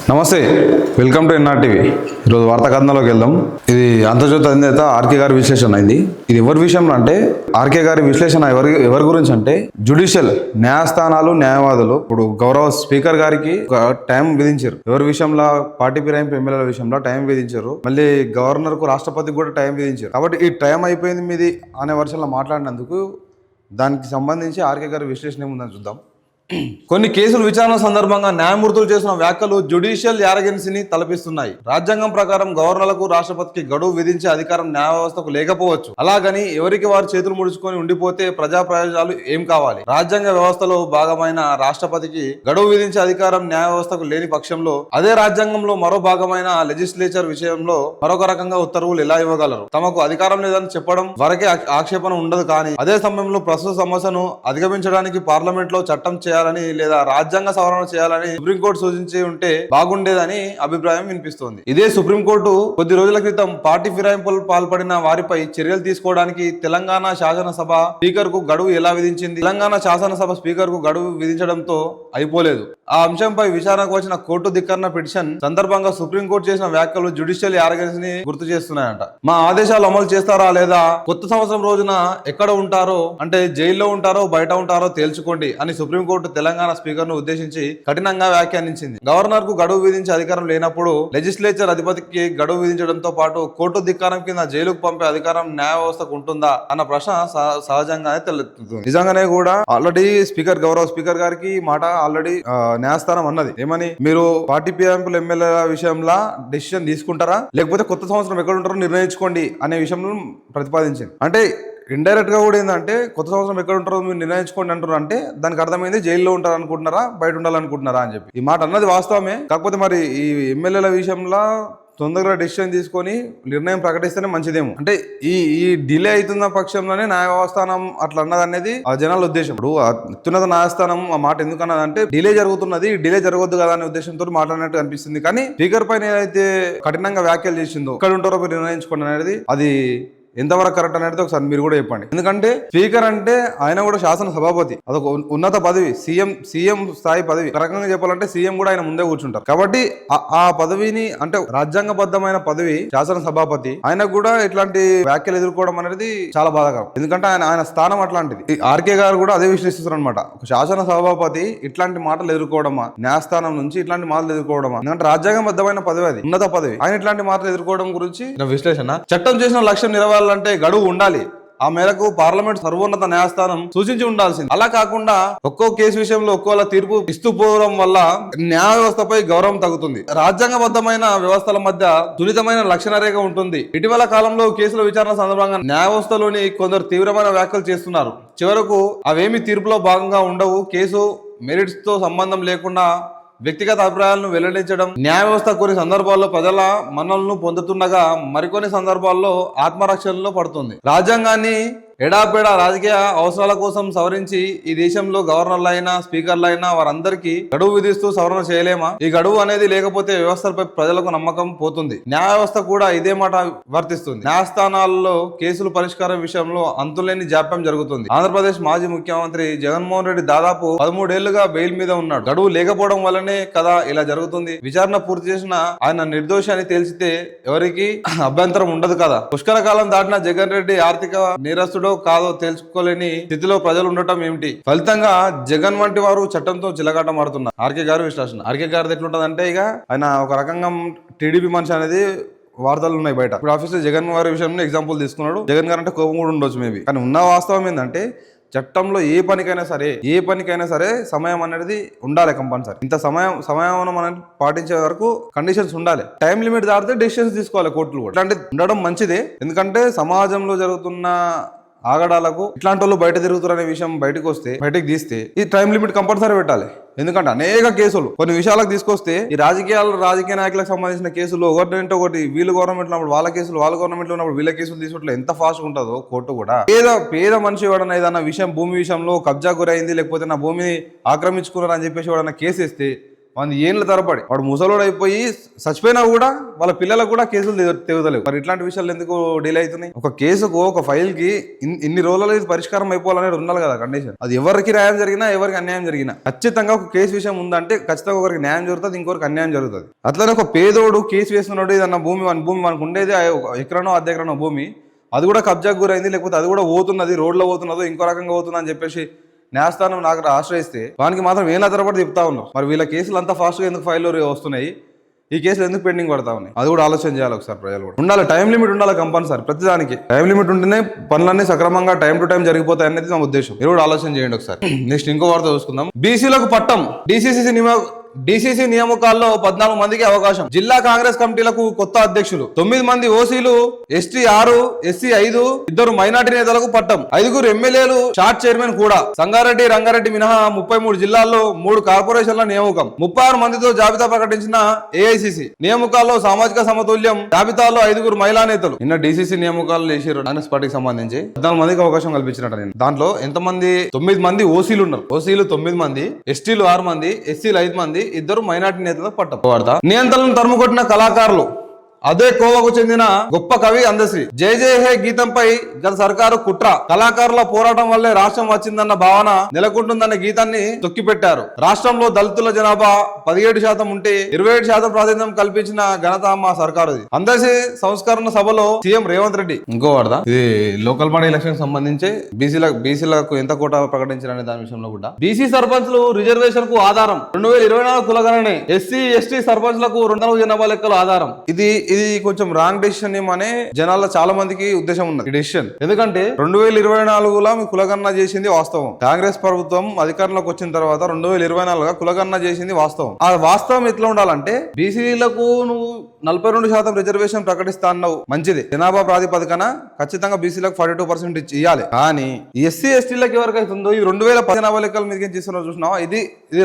నమస్తే, welcome to NR TV. ఈరోజు వార్తా కథనంలోకి వెళ్దాం. ఇది అంతర్జాతీయ అధినేత ఆర్కే గారి విశ్లేషణ అయింది. ఇది ఎవరి విషయంలో అంటే ఆర్కే గారి విశ్లేషణ ఎవరి గురించి అంటే జ్యుడిషియల్ న్యాయస్థానాలు, న్యాయవాదులు. ఇప్పుడు గౌరవ స్పీకర్ గారికి ఒక టైం విధించారు. ఎవరి విషయంలో పార్టీ ఫిరాయింపు ఎమ్మెల్యేల విషయంలో టైం విధించారు. మళ్ళీ గవర్నర్ కు, రాష్ట్రపతికి కూడా టైం విధించారు. కాబట్టి ఈ టైం అయిపోయింది మీది అనే వర్షంలో మాట్లాడినందుకు దానికి సంబంధించి ఆర్కే గారి విశ్లేషణ ఏముందని చూద్దాం. కొన్ని కేసుల విచారణ సందర్భంగా న్యాయమూర్తులు చేసిన వ్యాఖ్యలు జ్యుడిషియల్ యారగెన్సీని తలపిస్తున్నాయి. రాజ్యాంగం ప్రకారం గవర్నర్లకు, రాష్ట్రపతికి గడువు విధించే అధికారం న్యాయ వ్యవస్థకు లేకపోవచ్చు. అలాగని ఎవరికి వారు చేతులు ముడుచుకొని ఉండిపోతే ప్రజా ప్రయోజనాలు ఏం కావాలి? రాజ్యాంగ వ్యవస్థలో భాగమైన రాష్ట్రపతికి గడువు విధించే అధికారం న్యాయ వ్యవస్థకు లేని పక్షంలో అదే రాజ్యాంగంలో మరో భాగమైన లెజిస్లేచర్ విషయంలో మరొక రకంగా ఉత్తర్వులు ఎలా ఇవ్వగలరు? తమకు అధికారం లేదని చెప్పడం వరకే ఆక్షేపణ ఉండదు. కానీ అదే సమయంలో ప్రస్తుత సమస్యను అధిగమించడానికి పార్లమెంట్ లో చట్టం చేయాలని లేదా రాజ్యాంగ సవరణ చేయాలని సుప్రీంకోర్టు సూచించి ఉంటే బాగుండేదని అభిప్రాయం వినిపిస్తోంది. ఇదే సుప్రీంకోర్టు కొద్ది రోజుల క్రితం పార్టీ ఫిరాయింపులు పాల్పడిన వారిపై చర్యలు తీసుకోవడానికి తెలంగాణ శాసనసభ స్పీకర్ కు గడువు ఎలా విధించింది? తెలంగాణ శాసనసభ స్పీకర్ కు గడువు విధించడంతో అయిపోలేదు. ఆ అంశంపై విచారణకు వచ్చిన కోర్టు ధిక్కరణ పిటిషన్ సందర్భంగా సుప్రీంకోర్టు చేసిన వ్యాఖ్యలు జ్యుడిషియల్ యారగెన్స్ ని గుర్తు చేస్తున్నాయంట. మా ఆదేశాలు అమలు చేస్తారా లేదా, కొత్త సంవత్సరం రోజున ఎక్కడ ఉంటారో అంటే జైల్లో ఉంటారో బయట ఉంటారో తేల్చుకోండి అని సుప్రీంకోర్టు తెలంగాణ స్పీకర్ ను ఉద్దేశించి కఠినంగా వ్యాఖ్యానించింది. గవర్నర్ కు గడువు విధించే అధికారం లేనప్పుడు లెజిస్లేచర్ అధిపతికి గడువు విధించడంతో పాటు కోర్టు ధిక్కారం కింద జైలుకు పంపే అధికారం న్యాయ వ్యవస్థకు ఉంటుందా అన్న ప్రశ్న సహజంగానే తలెత్తుతుంది. నిజంగానే కూడా ఆల్రెడీ గౌరవ స్పీకర్ గారికి మాట ఆల్రెడీ న్యాయస్థానం అన్నది ఏమని, మీరు పార్టీ ఫిరాయింపుల ఎమ్మెల్యేల విషయంలో డెసిషన్ తీసుకుంటారా లేకపోతే కొత్త సంవత్సరం ఎక్కడ ఉంటారో నిర్ణయించుకోండి అనే విషయంలో ప్రతిపాదించింది. అంటే ఇండైరెక్ట్ గా కూడా ఏంటంటే కొత్త సంవత్సరం ఎక్కడ ఉంటారో మీరు నిర్ణయించుకోండి అంటారు. అంటే దానికి అర్థమైంది జైల్లో ఉంటారు అనుకుంటున్నారా, బయట ఉండాలనుకుంటున్నారా అని చెప్పి. ఈ మాట అన్నది వాస్తవమే. కాకపోతే మరి ఈ ఎమ్మెల్యేల విషయంలో తొందరగా డెసిషన్ తీసుకొని నిర్ణయం ప్రకటిస్తేనే మంచిదేమో. అంటే ఈ డిలే అవుతున్న పక్షంలోనే న్యాయ వ్యవస్థానం అట్లా అన్నది అనేది ఆ జనాల ఉద్దేశం. ఇప్పుడు అత్యున్నత న్యాయస్థానం ఆ మాట ఎందుకు అన్నదంటే డిలే జరుగుతున్నది, డిలే జరగొద్దు కదా అనే ఉద్దేశంతో మాట్లాడినట్టు అనిపిస్తుంది. కానీ స్పీకర్ పైన ఏదైతే కఠినంగా వ్యాఖ్యలు చేసిందో ఎక్కడ ఉంటారో మీరు నిర్ణయించుకోండి అనేది అది ఎంతవరకు కరెక్ట్ అనేది ఒకసారి మీరు కూడా చెప్పండి. ఎందుకంటే స్పీకర్ అంటే ఆయన కూడా శాసన సభాపతి, అదొక ఉన్నత పదవి, సీఎం స్థాయి పదవి. ఒక రకంగా చెప్పాలంటే సీఎం కూడా ఆయన ముందే కూర్చుంటారు. కాబట్టి ఆ పదవిని అంటే రాజ్యాంగబద్ధమైన పదవి శాసన సభాపతి, ఆయనకు కూడా ఇట్లాంటి వ్యాఖ్యలు ఎదుర్కోవడం అనేది చాలా బాధాకరం. ఎందుకంటే ఆయన స్థానం అట్లాంటిది. ఆర్కే గారు కూడా అదే విశ్లేషిస్తారు అనమాట. ఒక శాసన సభాపతి ఇట్లాంటి మాటలు ఎదుర్కోవడమా, న్యాయస్థానం నుంచి ఇట్లాంటి మాటలు ఎదుర్కోవడమా? ఎందుకంటే రాజ్యాంగబద్ధమైన పదవి, అది ఉన్నత పదవి. ఆయన ఇట్లాంటి మాటలు ఎదుర్కోవడం గురించి విశ్లేషణ. చట్టం చేసిన లక్ష్యం నెరవేరాలంటే గడువు ఉండాలి. ఆ మేరకు పార్లమెంట్ సర్వోన్నత న్యాయస్థానం సూచించి ఉండాల్సింది. అలా కాకుండా ఒక్కో కేసు విషయంలో ఒక్కోలా తీర్పు ఇస్తూ పోవడం వల్ల న్యాయ వ్యవస్థపై గౌరవం తగ్గుతుంది. రాజ్యాంగబద్ధమైన వ్యవస్థల మధ్య సున్నితమైన లక్షణ రేఖ ఉంటుంది. ఇటీవల కాలంలో కేసుల విచారణ సందర్భంగా న్యాయ వ్యవస్థలోని కొందరు తీవ్రమైన వ్యాఖ్యలు చేస్తున్నారు. చివరకు అవేమి తీర్పులో భాగంగా ఉండవు. కేసు మెరిట్స్ తో సంబంధం లేకుండా వ్యక్తిగత అభిప్రాయాలను వెల్లడించడం. న్యాయ వ్యవస్థ కొన్ని సందర్భాల్లో ప్రజల మన్నలను పొందుతుండగా మరికొన్ని సందర్భాల్లో ఆత్మరక్షణలో పడుతుంది. రాజ్యాంగాన్ని ఎడాపెడా రాజకీయ అవసరాల కోసం సవరించి ఈ దేశంలో గవర్నర్లైనా స్పీకర్లైనా వారందరికీ గడువు విధిస్తూ సవరణ చేయలేమా? ఈ గడువు అనేది లేకపోతే వ్యవస్థలపై ప్రజలకు నమ్మకం పోతుంది. న్యాయ వ్యవస్థ కూడా ఇదే మాట వర్తిస్తుంది. న్యాయస్థానాల్లో కేసులు పరిష్కారం విషయంలో అంతులేని జాప్యం జరుగుతుంది. ఆంధ్రప్రదేశ్ మాజీ ముఖ్యమంత్రి జగన్మోహన్ రెడ్డి దాదాపు 13 ఏళ్లుగా బెయిల్ మీద ఉన్నాడు. గడువు లేకపోవడం వల్లనే కదా ఇలా జరుగుతుంది. విచారణ పూర్తి చేసిన ఆయన నిర్దోషి అని తేల్చితే ఎవరికి అభ్యంతరం ఉండదు కదా. పుష్కర కాలం దాటిన జగన్ రెడ్డి ఆర్థిక నేరస్తుడు కాదో తెలుసుకోలేని స్థితిలో ప్రజలు ఉండటం ఏమిటి? ఫలితంగా జగన్ వంటి వారు చట్టంతో చిలగాటం ఆడుతున్నారు. ఆర్కే గారు విశ్లేషణ. ఆర్కే గారిది ఎట్లుంటదంటే ఇక ఆయన ఒక రకంగా టీడీపీ మనిషి అనేది వార్తలు ఉన్నాయి బయట. ఇప్పుడు ఆఫీస్ జగన్ గారి విషయంలో ఎగ్జాంపుల్ తీసుకున్నాడు. జగన్ గారు అంటే కోపం కూడా ఉండొచ్చు మేబీ. కానీ ఉన్న వాస్తవం ఏంటంటే చట్టంలో ఏ పనికైనా సరే సమయం అనేది ఉండాలి కంపల్సరీ. ఇంత సమయం అనేది పాటించే వరకు కండిషన్స్ ఉండాలి. టైం లిమిట్ దాటితే డెసిషన్స్ తీసుకోవాలి కోర్టులు కూడా. ఇట్లాంటి ఉండడం మంచిదే. ఎందుకంటే సమాజంలో జరుగుతున్న ఆగడాలకు ఇట్లాంటి వాళ్ళు బయట తిరుగుతారనే విషయం బయటకు తీస్తే ఈ టైం లిమిట్ కంపల్సరీ పెట్టాలి. ఎందుకంటే అనేక కేసులు కొన్ని విషయాలకు తీసుకొస్తే ఈ రాజకీయ నాయకులకు సంబంధించిన కేసులు ఒకటి వీళ్ళు గవర్నమెంట్ ఉన్నప్పుడు వాళ్ళ కేసులు, వాళ్ళ గవర్నమెంట్ లో ఉన్నప్పుడు వీళ్ళ కేసులు తీసుకుంటే ఎంత ఫాస్ట్ ఉంటుందో కోర్టు కూడా. పేద మనిషి ఎవడన్నా ఏదన్నా విషయం, భూమి విషయంలో కబ్జా గురైంది లేకపోతే నా భూమిని ఆక్రమించుకున్నారని చెప్పేసి ఎవడన్నా కేసు ఇస్తే వాడి ఏళ్ళ తరబడి వాడు ముసలోడు అయిపోయి చచ్చిపోయినా కూడా వాళ్ళ పిల్లలకు కూడా కేసులు తెగుతలేవు. మరి ఇట్లాంటి విషయాలు ఎందుకు డిలే అవుతున్నాయి? ఒక కేసుకు ఒక ఫైల్ కి ఇన్ని రోజులలో ఇది పరిష్కారం అయిపోవాలనేది ఉండాలి కదా కండిషన్. అది ఎవరికి న్యాయం జరిగినా ఎవరికి అన్యాయం జరిగినా ఖచ్చితంగా ఒక కేసు విషయం ఉందంటే ఖచ్చితంగా ఒకరికి న్యాయం జరుగుతుంది, ఇంకొకరికి అన్యాయం జరుగుతుంది. అట్లనే ఒక పేదోడు కేసు వేస్తున్నాడు, ఏదన్నా భూమి మనకు ఉండేది ఎకరానో అర్ధ ఎకరానో భూమి, అది కూడా కబ్జాకు గురైంది, లేకపోతే అది కూడా పోతున్నది, రోడ్లో పోతున్నదో ఇంకో రకంగా పోతుందని అని చెప్పేసి న్యాయస్థానం నాకు ఆశ్రయిస్తే వానికి మాత్రం ఏళ్ళ తరబడి చెప్తా ఉన్నాం. మరి వీళ్ళ కేసులు అంతా ఫాస్ట్గా ఎందుకు ఫైల్లో వస్తున్నాయి, ఈ కేసులు ఎందుకు పెండింగ్ పడతా ఉన్నాయి? అది కూడా ఆలోచన చేయాలి ఒకసారి. ప్రజలు కూడా ఉండాలి, టైం లిమిట్ ఉండాలి కంపల్సరీ. ప్రతిదానికి టైం లిమిట్ ఉంటేనే పనులన్నీ సక్రమంగా టైం టు టైం జరిగిపోతాయి అనేది నా ఉద్దేశం. మీరు కూడా ఆలోచన చేయండి ఒకసారి. నెక్స్ట్ ఇంకో వార్త చూసుకుందాం. బీసీలకు పట్టం. డీసీసీ నియామకాల్లో 14 మందికి అవకాశం. జిల్లా కాంగ్రెస్ కమిటీలకు కొత్త అధ్యక్షులు. 9 మంది ఓసీలు, ఎస్టీ 6, ఎస్సీ 5, 2 మైనార్టీ నేతలకు పట్టం. 5 ఎమ్మెల్యేలు, షార్ట్ చైర్మన్ కూడా. సంగారెడ్డి, రంగారెడ్డి మినహా 33 జిల్లాల్లో 3 కార్పొరేషన్ల నియామకం. 36 మందితో జాబితా ప్రకటించిన ఏఐసిసి. నియామకాల్లో సామాజిక సమతుల్యం. జాబితాలో 5 మహిళా నేతలు. నిన్న డీసీసీ నియామకాలు చేసారు కాంగ్రెస్ పార్టీకి సంబంధించి 14 మందికి అవకాశం కల్పించినట్టు. నేను దాంట్లో ఎంతమంది 9 మంది ఓసీలు ఉన్నారు. ఓసీలు 9 మంది, ఎస్టీలు 6 మంది, ఎస్సీలు 5 మంది, 2 మైనార్టీ నేతలకు పట్టం. నియంత్రణను తరుముకొట్టిన కళాకారులు. అదే కోవకు చెందిన గొప్ప కవి అందశ్రీ. జై జై హే గీతంపై గత సర్కారు కుట్ర. కళాకారుల పోరాటం వల్లే రాష్ట్రం వచ్చిందన్న భావన నెలకొంటుందన్న గీతాన్ని తొక్కిపెట్టారు. రాష్ట్రంలో దళితుల జనాభా 17% ఉంటే 27% ప్రాతినిధ్యం కల్పించిన ఘనత మా సర్కారుది. అందశ్రీ సంస్కరణ సభలో సీఎం రేవంత్ రెడ్డి. ఇంకో వార్త, ఇది లోకల్ బాడీ ఎలక్షన్ సంబంధించి బీసీలకు ఎంత కోటా ప్రకటించారనే దాని విషయంలో కూడా బీసీ సర్పంచ్లు రిజర్వేషన్ కు ఆధారం 2024 కులగణనే. ఎస్సీ ఎస్టీ సర్పంచ్లకు 200 జనాభా లెక్కలు ఆధారం. ఇది కొంచెం రాంగ్ డెసిషన్ ఏమనే జనాల్లో చాలా మందికి ఉద్దేశం ఉన్నది ఈ డెసిషన్. ఎందుకంటే 2024లో మీ కులగణన చేసింది వాస్తవం. కాంగ్రెస్ ప్రభుత్వం అధికారంలోకి వచ్చిన తర్వాత 2024గా కులగణన చేసింది వాస్తవం. ఆ వాస్తవం ఎట్లా ఉండాలంటే బీసీలకు నువ్వు 42% రిజర్వేషన్ ప్రకటిస్తా అన్నావు, మంచిది. జనాభా ప్రాతిపదికన ఖచ్చితంగా బీసీలకు 42% ఇవ్వాలి. కానీ ఎస్సీ ఎస్టీలకు ఎవరికైతే ఉందో ఈ 2010 జనాభా లెక్కల మీద చేస్తున్నారు చూసినావా, ఇది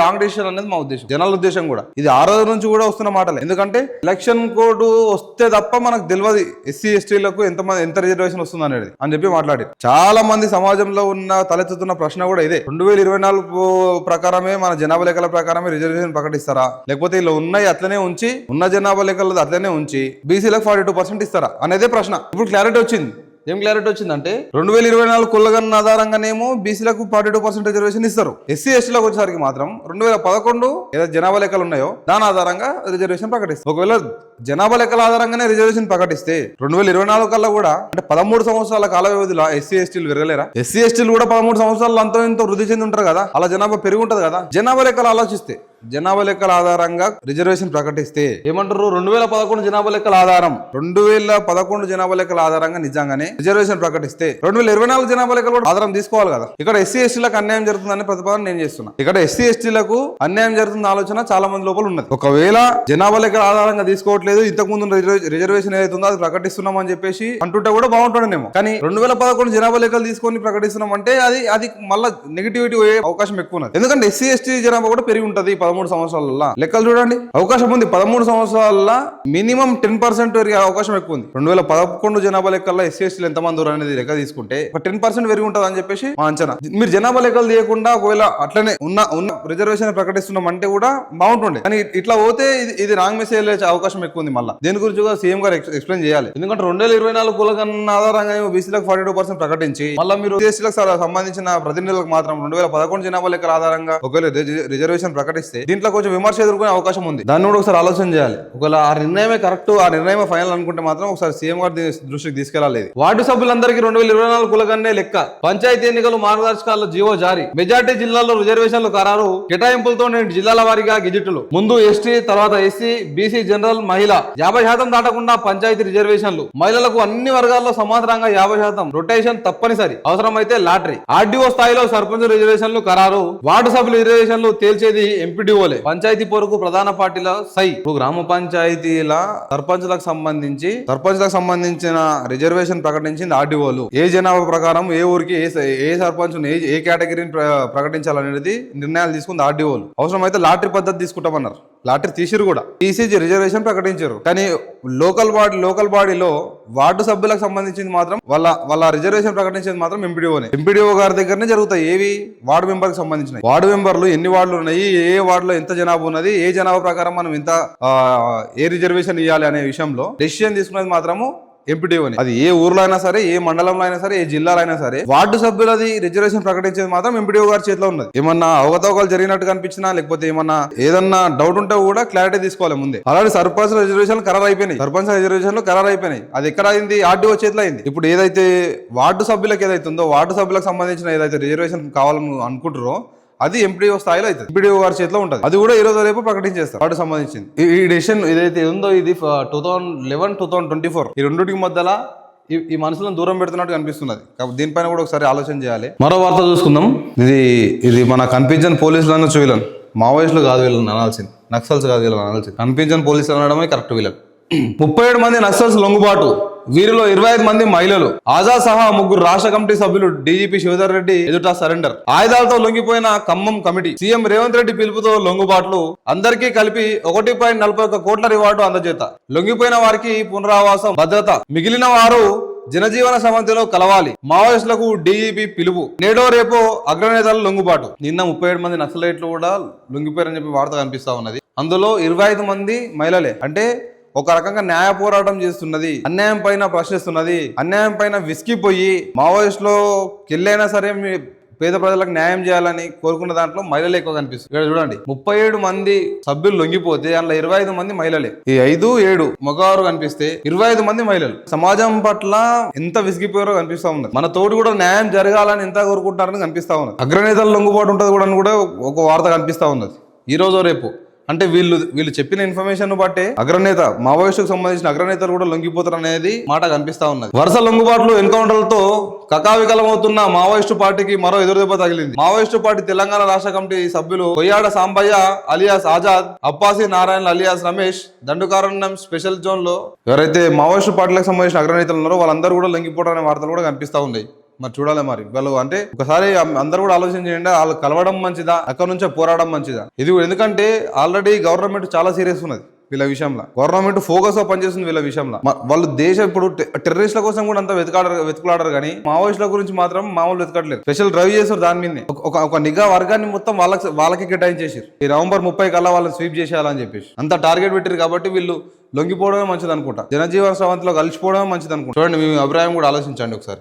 రాంగ్ డెసిషన్ అనేది మా ఉద్దేశం, జనాల ఉద్దేశం కూడా. ఇది ఆ రోజు నుంచి కూడా వస్తున్న మాటలే. ఎందుకంటే ఎలక్షన్ కోడ్ వస్తే తప్ప మనకు తెలియదు ఎస్సీ ఎస్టీలకు ఎంత రిజర్వేషన్ వస్తుంది అనేది అని చెప్పి మాట్లాడి చాలా మంది సమాజంలో ఉన్న తలెత్తుతున్న ప్రశ్న కూడా ఇదే. 2024 ప్రకారమే మన జనాభా లెక్కల ప్రకారమే రిజర్వేషన్ ప్రకటిస్తారా, లేకపోతే ఇలా ఉన్నాయి అట్లనే ఉంచి ఉన్న జనాభా లెక్కలు అట్లనే ఉంచి బీసీలకు 42% ఇస్తారా అనేదే ప్రశ్న. ఇప్పుడు క్లారిటీ వచ్చింది. ఏం క్లారిటీ వచ్చిందంటే 2024 కులగణన ఆధారంగానేమో బీసీలకు 42% రిజర్వేషన్ ఇస్తారు. ఎస్సీ ఎస్టీలకు వచ్చేసరికి మాత్రం 2011 ఏదైతే జనాభా లెక్కలు ఉన్నాయో దాని ఆధారంగా రిజర్వేషన్ ప్రకటిస్తారు. ఒకవేళ జనాభా లెక్కల ఆధారంగానే రిజర్వేషన్ ప్రకటిస్తే 2024 కల్లా కూడా అంటే 13 సంవత్సరాల కాల వ్యవధిలో ఎస్సీ ఎస్టీలు విరగలేరా? ఎస్సీ ఎస్టీలు కూడా 13 సంవత్సరాలు అంతో ఇంతో వృద్ధి చెంది ఉంటారు కదా, అలా జనాభా పెరిగి ఉంటది కదా. జనాభా లెక్కలు ఆలోచిస్తే జనాభా లెక్కల ఆధారంగా రిజర్వేషన్ ప్రకటిస్తే ఏమంటారు, 2011 జనాభా లెక్కల ఆధారం 2011 జనాభా లెక్కల ఆధారంగా నిజంగానే రిజర్వేషన్ ప్రకటిస్తే 2024 జనాభా లెక్కలు కూడా ఆధారం తీసుకోవాలి కదా. ఇక్కడ ఎస్సీ ఎస్టీలకు అన్యాయం జరుగుతుందనే ప్రతిపాదన నేను చేస్తున్నా. ఇక్కడ ఎస్సీ ఎస్టీలకు అన్యాయం జరుగుతున్న ఆలోచన చాలా మంది లోపల ఉన్నది. ఒకవేళ జనాభా లెక్కల ఆధారంగా తీసుకోవట్లేదు, ఇంతకు ముందు రిజర్వేషన్ ఏదైతుందో అది ప్రకటిస్తున్నాం అని చెప్పేసి అంటుంటే కూడా బాగుంటుండేమో. కానీ 2011 జనాభా లెక్కలు తీసుకొని ప్రకటిస్తున్నాం అంటే అది మళ్ళీ నెగిటివిటీ అయ్యే అవకాశం ఎక్కువ ఉన్నది. ఎందుకంటే ఎస్సీ ఎస్టీ జనాభా కూడా పెరిగి ఉంటది 13 సంవత్సరాల. లెక్కలు చూడండి, అవకాశం ఉంది. 13 సంవత్సరాల మినిమం 10% పెరిగే అవకాశం ఎక్కువ ఉంది. 2011 జనాభా లెక్కల్లో ఎస్సీ ఎస్టీలు ఎంతమంది అనేది లెక్క తీసుకుంటే ఒక 10% పెరిగి ఉంటుంది అని చెప్పేసి మా అంచనా. మీరు జనాభా లెక్కలు తీయకుండా ఒకవేళ అట్లనే ఉన్న రిజర్వేషన్ ప్రకటిస్తున్నాం అంటే కూడా బాగుంటుండే. కానీ ఇట్లా పోతే ఇది రాంగ్ మెసేజ్ వచ్చే అవకాశం ఎక్కువ ఉంది. మళ్ళీ దేని గురించి కూడా సీఎం గారు ఎక్స్ప్లెయిన్ చేయాలి. ఎందుకంటే 2024 కులగణన ఆధారంగా బీసీలకు 42% ప్రకటించి మళ్ళీ మీరు ఎస్టీలకు సంబంధించిన ప్రతినిధులకు మాత్రం 2011 జనాభా లెక్కల ఆధారంగా ఒకవేళ రిజర్వేషన్ ప్రకటిస్తే దీంట్లో కొంచెం విమర్శ ఎదుర్కొనే అవకాశం ఉంది. దాన్ని కూడా ఒకసారి ఆలోచన చేయాలి. ఒకవేళ ఆ నిర్ణయమే కరెక్ట్, ఆ నిర్ణయమే ఫైనల్ అనుకుంటే మాత్రం ఒకసారి సీఎం గారి దృష్టికి తీసుకెళ్లాలి. వార్డు సభ్యులందరికీ 2024 కులగణనే లెక్క. పంచాయతీ ఎన్నికలు మార్గదర్శకాల్లో జీవో జారీ. మెజార్టీ జిల్లాల్లో రిజర్వేషన్లు ఖరారు. కేటాయింపులతో జిల్లాల వారీగా గెజిట్లు. ముందు ఎస్టీ, తర్వాత ఎస్సీ, బీసీ, జనరల్, మహిళ 50% దాటకుండా పంచాయతీ రిజర్వేషన్లు. మహిళలకు అన్ని వర్గాల్లో సమాంతరంగా 50% రొటేషన్ తప్పనిసరి. అవసరమైతే లాటరీ. ఆర్డీఓ స్థాయిలో సర్పంచ్ రిజర్వేషన్లు ఖరారు. వార్డు సభ్యుల రిజర్వేషన్లు తేల్చేది ఎంపీడీఓలే. పంచాయతీ పోరుకు ప్రధాన పార్టీల సై. గ్రామ పంచాయతీల సర్పంచ్లకు సంబంధించిన రిజర్వేషన్ ప్రకటించింది ఆర్డీఓలు. ఏ జనాభా ప్రకారం ఏ ఊరికి ఏ సర్పంచ్ ఏ కేటగిరీని ప్రకటించాలనేది నిర్ణయాలు తీసుకుంది ఆర్డీఓలు. అవసరమైతే లాటరీ పద్ధతి తీసుకుంటామన్నారు. లాటరీ తీసిరు కూడా, తీసి రిజర్వేషన్ ప్రకటించారు. కానీ లోకల్ బాడీలో వార్డు సభ్యులకు సంబంధించింది మాత్రం వాళ్ళ రిజర్వేషన్ ప్రకటించేది మాత్రం ఎంపీడీఓ గారి దగ్గరనే జరుగుతాయి. ఏవి వార్డు మెంబర్ కి సంబంధించినవి. వార్డు మెంబర్లు ఎన్ని వార్డులు ఉన్నాయి, ఏ వార్డులో ఎంత జనాభా ఉన్నది, ఏ జనాభా ప్రకారం మనం ఎంత ఏ రిజర్వేషన్ ఇవ్వాలి అనే విషయంలో డెసిషన్ తీసుకున్నది మాత్రము ఎంపీటీఓని. అది ఏ ఊర్లో అయినా సరే, ఏ మండలంలో అయినా సరే, ఏ జిల్లాలో అయినా సరే, వార్డు సభ్యులది రిజర్వేషన్ ప్రకటించేది మాత్రం ఎంపీటీఓ గారి చేతిలో ఉన్నది. ఏమన్నా అవకతవకలు జరిగినట్టు కనిపించినా, లేకపోతే ఏమన్నా ఏదన్నా డౌట్ ఉంటే కూడా క్లారిటీ తీసుకోవాలి ముందే. అలాంటి సర్పంచ్ రిజర్వేషన్ ఖరారు అయిపోయినాయి, సర్పంచ్ రిజర్వేషన్లు ఖరారు అయిపోయినాయి. అది ఎక్కడ అయింది? ఆర్డీఓ చేతిలో అయింది. ఇప్పుడు ఏదైతే వార్డు సభ్యులకు ఏదైతే ఉందో, వార్డు సభ్యులకు సంబంధించిన ఏదైతే రిజర్వేషన్ కావాలని అనుకుంటారో అది ఎంపీడీఓ స్థాయిలో అవుతుంది, ఎంపీడీఓ గారి చేతిలో ఉంటుంది. అది కూడా ఈ రోజు రేపు ప్రకటించేస్తారు వాటికి సంబంధించింది. ఈ డెసిషన్ ఏదైతే ఉందో ఇది 2011-2024 ఈ రెండింటికి మధ్యలో ఈ మనుషులను దూరం పెడుతున్నట్టు కనిపిస్తున్నది. దీనిపైన కూడా ఒకసారి ఆలోచన చేయాలి. మరో వార్త చూసుకుందాం. ఇది మన కనిపించని పోలీసులను చూడలేను, మావోయిస్టులు కాదు వీళ్ళని అనాల్సింది, నక్సల్స్ కాదు వీళ్ళని అనాల్సింది, కనిపించని పోలీసులు అనడమే కరెక్ట్. వీళ్ళకి 37 మంది నక్సల్స్ లొంగుబాటు, వీరిలో 25 మంది మహిళలు. ఆజాద్ సహా 3 రాష్ట్ర కమిటీ సభ్యులు డీజీపీ శివధర్ రెడ్డి ఎదుట సరెండర్. ఆయుధాలతో లొంగిపోయిన ఖమ్మం కమిటీ. సీఎం రేవంత్ రెడ్డి పిలుపుతో లొంగుబాట్లు, అందరికీ కలిపి 1.41 కోట్ల రివార్డు అందజేత. లొంగిపోయిన వారికి పునరావాసం, భద్రత. మిగిలిన వారు జనజీవన సమితిలో కలవాలి. మావోయిస్టులకు డీజీపీ పిలుపు. నేడో రేపో అగ్రనేతలు లొంగుబాటు. నిన్న 37 మంది నక్సలైట్లు కూడా లొంగిపోయారని చెప్పి వార్త కనిపిస్తా ఉన్నది. అందులో 25 మంది మహిళలే. అంటే ఒక రకంగా న్యాయ పోరాటం చేస్తున్నది, అన్యాయం పైన ప్రశ్నిస్తున్నది, అన్యాయం పైన విసిగిపోయి మావోయిస్టులో కెళ్ళైనా సరే మీ పేద ప్రజలకు న్యాయం చేయాలని కోరుకున్న దాంట్లో మహిళలు ఎక్కువ కనిపిస్తుంది. ఇక్కడ చూడండి, 37 మంది సభ్యులు లొంగిపోతే అందులో 25 మంది మహిళలే. ఈ 5-7 మగవారు కనిపిస్తే 25 మంది మహిళలు. సమాజం పట్ల ఎంత విసిగిపోయారో కనిపిస్తా ఉన్నది. మన తోటి కూడా న్యాయం జరగాలని ఎంత కోరుకుంటారని కనిపిస్తా ఉన్నది. అగ్రనేతలు లొంగుబాటు ఉంటుంది కూడా ఒక వార్త కనిపిస్తా ఉన్నది ఈ రోజు రేపు. అంటే వీళ్ళు చెప్పిన ఇన్ఫర్మేషన్ బట్టే అగ్రనేత, మావోయిస్టుకు సంబంధించిన అగ్రనేతలు కూడా లొంగిపోతారు అనేది మాట కనిపిస్తా ఉన్నది. వరుస లొంగుబాట్లు, ఎన్కౌంటర్లతో కకావికలమవుతున్న మావోయిస్టు పార్టీకి మరో ఎదురుదెబ్బ తగిలింది. మావోయిస్టు పార్టీ తెలంగాణ రాష్ట్ర కమిటీ సభ్యులు Koyyada Sambaiah alias Azad, Appasi Narayana alias Ramesh Dandakaranyam special zone లో ఎవరైతే మావోయిస్టు పార్టీలకు సంబంధించిన అగ్రనేతలు ఉన్నారో వాళ్ళందరూ కూడా లొంగిపోవడం అనే వార్తలు కూడా కనిపిస్తా ఉన్నాయి. మరి చూడాలి మరి వాళ్ళు. అంటే ఒకసారి అందరూ కూడా ఆలోచన చేయండి, వాళ్ళు కలవడం మంచిదా, అక్కడ నుంచే పోరాడడం మంచిదా? ఇది ఎందుకంటే ఆల్రెడీ గవర్నమెంట్ చాలా సీరియస్ ఉన్నది వీళ్ళ విషయంలో. గవర్నమెంట్ ఫోకస్ గా పనిచేస్తుంది వీళ్ళ విషయంలో. వాళ్ళు దేశం ఇప్పుడు టెర్రరిస్టుల కోసం కూడా అంత వెతుకులాడరు కానీ మావోయిస్టుల గురించి మాత్రం మామూలు వెతకట్లేదు. స్పెషల్ డ్రైవ్ చేశారు దాని మీద. ఒక నిఘా వర్గాన్ని మొత్తం వాళ్ళకి కేటాయించేసారు. ఈ నవంబర్ 30 కల్లా వాళ్ళని స్వీప్ చేసేయాలని చెప్పేసి అంత టార్గెట్ పెట్టారు. కాబట్టి వీళ్ళు లొంగిపోవడమే మంచిది అనుకుంటా, జనజీవన సమితిలో కలిసిపోవడమే మంచిది అనుకుంటా. చూడండి, మీ అభిప్రాయం కూడా ఆలోచించండి ఒకసారి.